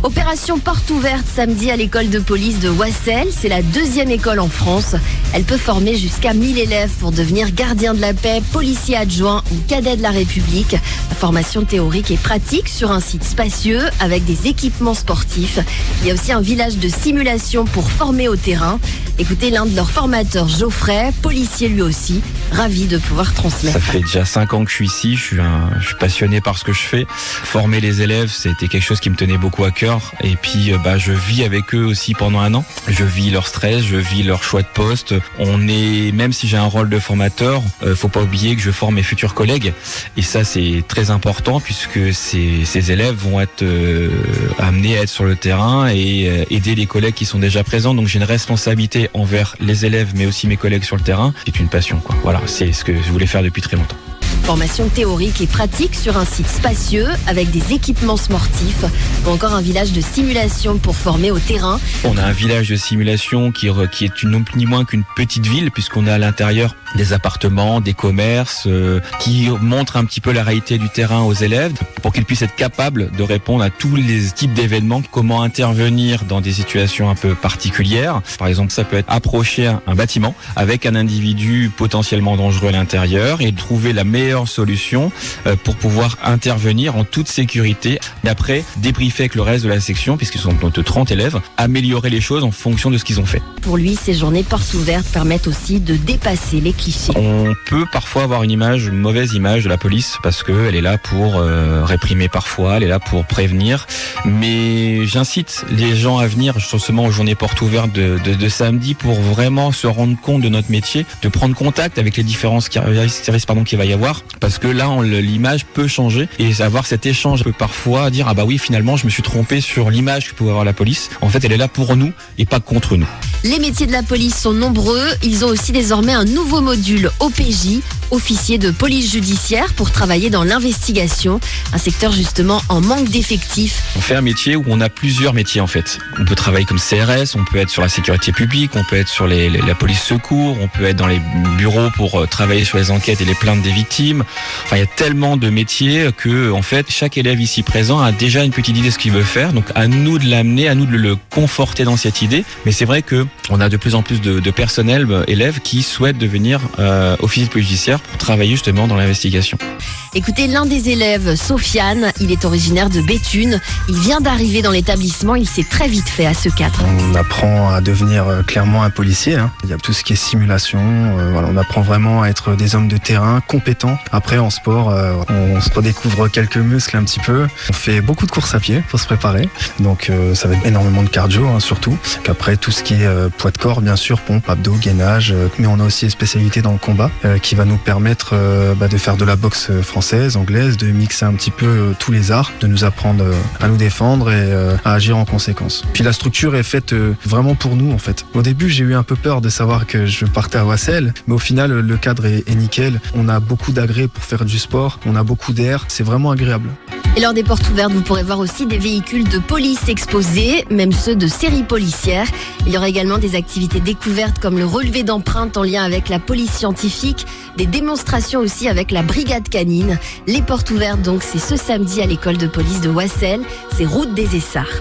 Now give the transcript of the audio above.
Opération porte ouverte samedi à l'école de police de Wassel. C'est la 2e école en France. Elle peut former jusqu'à 1000 élèves pour devenir gardien de la paix, policier adjoint ou cadet de la République. La formation théorique et pratique sur un site spacieux avec des équipements sportifs. Il y a aussi un village de simulation pour former au terrain. Écoutez l'un de leurs formateurs, Geoffrey, policier lui aussi, ravi de pouvoir transmettre. Ça fait déjà 5 ans que je suis ici, je suis passionné par ce que je fais. Former les élèves, c'était quelque chose qui me tenait beaucoup à cœur. Et puis je vis avec eux aussi pendant 1 an. Je vis leur stress, je vis leur choix de poste. Même si j'ai un rôle de formateur, faut pas oublier que je forme mes futurs collègues. Et ça, c'est très important puisque ces élèves vont être amenés à être sur le terrain et aider les collègues qui sont déjà présents. Donc j'ai une responsabilité envers les élèves mais aussi mes collègues sur le terrain. C'est une passion, quoi. Voilà, c'est ce que je voulais faire depuis très longtemps. Formation théorique et pratique sur un site spacieux avec des équipements sportifs ou encore un village de simulation pour former au terrain. On a un village de simulation qui est non plus ni moins qu'une petite ville puisqu'on a à l'intérieur des appartements, des commerces qui montrent un petit peu la réalité du terrain aux élèves pour qu'ils puissent être capables de répondre à tous les types d'événements, comment intervenir dans des situations un peu particulières. Par exemple, ça peut être approcher un bâtiment avec un individu potentiellement dangereux à l'intérieur et trouver la meilleure solution pour pouvoir intervenir en toute sécurité. Et après, débriefer avec le reste de la section, puisqu'ils sont de 30 élèves, améliorer les choses en fonction de ce qu'ils ont fait. Pour lui, ces journées portes ouvertes permettent aussi de dépasser les clichés. On peut parfois avoir une mauvaise image de la police parce qu'elle est là pour réprimer parfois, elle est là pour prévenir. Mais j'incite les gens à venir justement aux journées portes ouvertes de samedi pour vraiment se rendre compte de notre métier, de prendre contact avec les différents services qu'il va y avoir. Parce que là, l'image peut changer et avoir cet échange peut parfois dire oui, finalement, je me suis trompé sur l'image que pouvait avoir la police. En fait, elle est là pour nous et pas contre nous. Les métiers de la police sont nombreux. Ils ont aussi désormais un nouveau module OPJ, officier de police judiciaire, pour travailler dans l'investigation, un secteur justement en manque d'effectifs. On fait un métier où on a plusieurs métiers en fait. On peut travailler comme CRS, on peut être sur la sécurité publique, on peut être sur la police secours, on peut être dans les bureaux pour travailler sur les enquêtes et les plaintes des victimes. Enfin, il y a tellement de métiers que en fait, chaque élève ici présent a déjà une petite idée de ce qu'il veut faire. Donc à nous de l'amener, à nous de le conforter dans cette idée. Mais c'est vrai que on a de plus en plus de personnel, élèves qui souhaitent devenir officier de police judiciaire pour travailler justement dans l'investigation. Écoutez, l'un des élèves, Sofiane, il est originaire de Béthune. Il vient d'arriver dans l'établissement, il s'est très vite fait à ce cadre. On apprend à devenir clairement un policier. Il y a tout ce qui est simulation. On apprend vraiment à être des hommes de terrain, compétents. Après, en sport, on se redécouvre quelques muscles un petit peu. On fait beaucoup de courses à pied pour se préparer. Donc, ça va être énormément de cardio, surtout. Après, tout ce qui est poids de corps, bien sûr, pompe, abdos, gainage. Mais on a aussi des spécialités dans le combat qui va nous permettre de faire de la boxe française, anglaise, de mixer un petit peu tous les arts, de nous apprendre à nous défendre et à agir en conséquence. Puis la structure est faite vraiment pour nous, en fait. Au début, j'ai eu un peu peur de savoir que je partais à Wassel, mais au final, le cadre est nickel. On a beaucoup d'agrès pour faire du sport, on a beaucoup d'air, c'est vraiment agréable. Et lors des portes ouvertes, vous pourrez voir aussi des véhicules de police exposés, même ceux de séries policières. Il y aura également des activités découvertes comme le relevé d'empreintes en lien avec la police scientifique, des démonstrations aussi avec la brigade canine. Les portes ouvertes, donc, c'est ce samedi à l'école de police de Wassel, c'est route des Essarts.